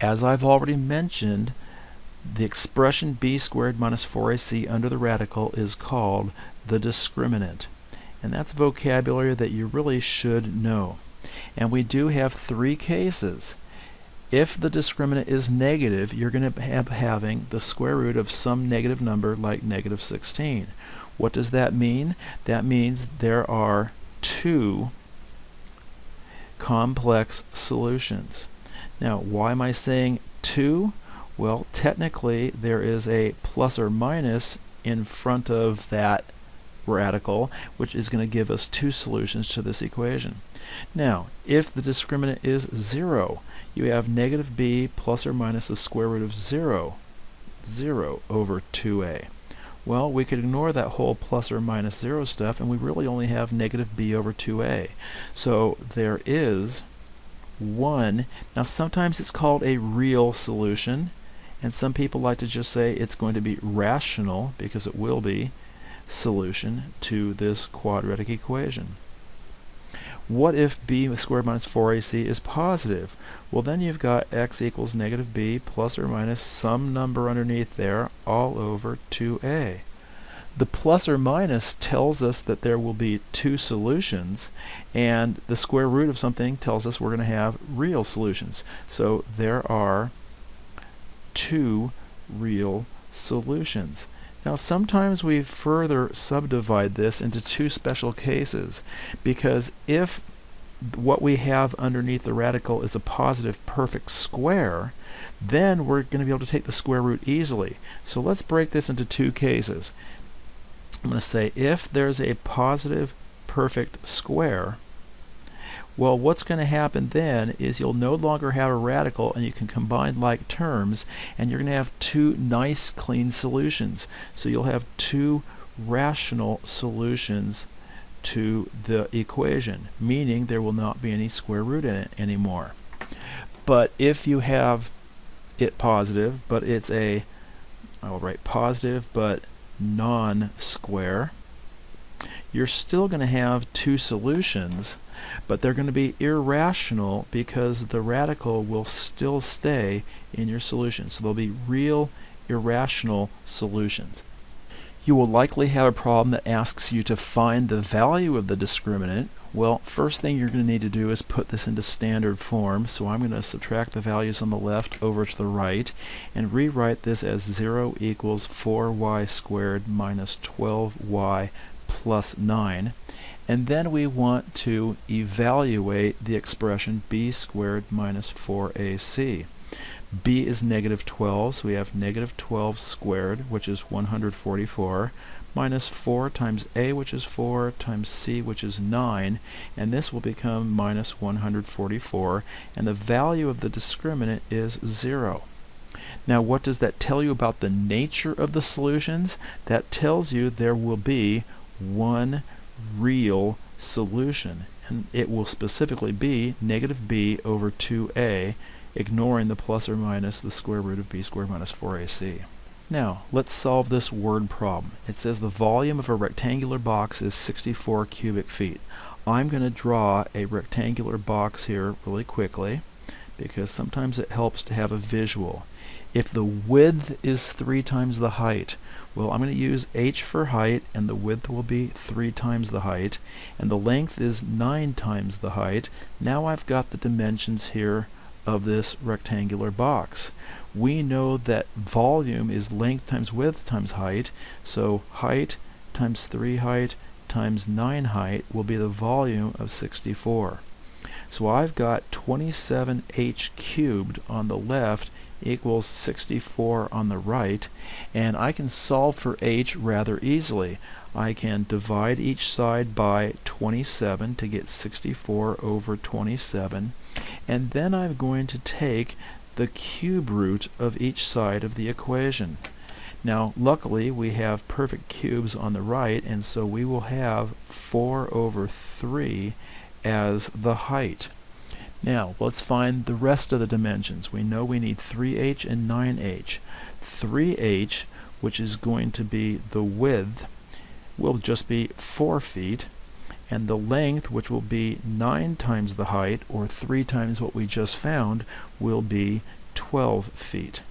As I've already mentioned, the expression b squared minus 4ac under the radical is called the discriminant. And that's vocabulary that you really should know. And we do have three cases. If the discriminant is negative, you're going to have having the square root of some negative number like negative 16. What does that mean? That means there are two complex solutions. Now, why am I saying two? Well, technically there is a plus or minus in front of that radical, which is going to give us two solutions to this equation. Now, if the discriminant is 0, you have negative b plus or minus the square root of 0 over 2a. Well, we could ignore that whole plus or minus 0 stuff, and we really only have negative b over 2a. So there is one. Now, sometimes it's called a real solution, and some people like to just say it's going to be rational, because it will be, solution to this quadratic equation. What if b squared minus 4ac is positive? Well, then you've got x equals negative b plus or minus some number underneath there all over 2a. The plus or minus tells us that there will be two solutions, and the square root of something tells us we're going to have real solutions. So there are two real solutions. Now, sometimes we further subdivide this into two special cases, because if what we have underneath the radical is a positive perfect square, then we're going to be able to take the square root easily. So let's break this into two cases. I'm going to say if there's a positive perfect square, well, what's going to happen then is you'll no longer have a radical, and you can combine like terms, and you're going to have two nice clean solutions. So you'll have two rational solutions to the equation, meaning there will not be any square root in it anymore. But if you have it positive, but it's a, I'll write positive but non-square, you're still going to have two solutions, but they're going to be irrational because the radical will still stay in your solution. So they'll be real irrational solutions. You will likely have a problem that asks you to find the value of the discriminant. Well, first thing you're going to need to do is put this into standard form. So I'm going to subtract the values on the left over to the right and rewrite this as 0 equals 4y squared minus 12y plus 9. And then we want to evaluate the expression b squared minus 4ac. b is negative 12, so we have negative 12 squared, which is 144, minus 4 times a, which is 4, times c, which is 9, and this will become minus 144, and the value of the discriminant is 0. Now, what does that tell you about the nature of the solutions? That tells you there will be one real solution, and it will specifically be negative b over 2a, ignoring the plus or minus the square root of b squared minus 4ac. Now, let's solve this word problem. It says the volume of a rectangular box is 64 cubic feet. I'm going to draw a rectangular box here really quickly, because sometimes it helps to have a visual. If the width is 3 times the height, well, I'm going to use h for height, and the width will be 3 times the height, and the length is 9 times the height. Now I've got the dimensions here of this rectangular box. We know that volume is length times width times height, so height times 3 height times 9 height will be the volume of 64. So I've got 27h cubed on the left equals 64 on the right, and I can solve for h rather easily. I can divide each side by 27 to get 64 over 27, and then I'm going to take the cube root of each side of the equation. Now, luckily, we have perfect cubes on the right, and so we will have 4 over 3 as the height. Now, let's find the rest of the dimensions. We know we need 3h and 9h. 3h, which is going to be the width, will just be 4 feet, and the length, which will be 9 times the height, or 3 times what we just found, will be 12 feet.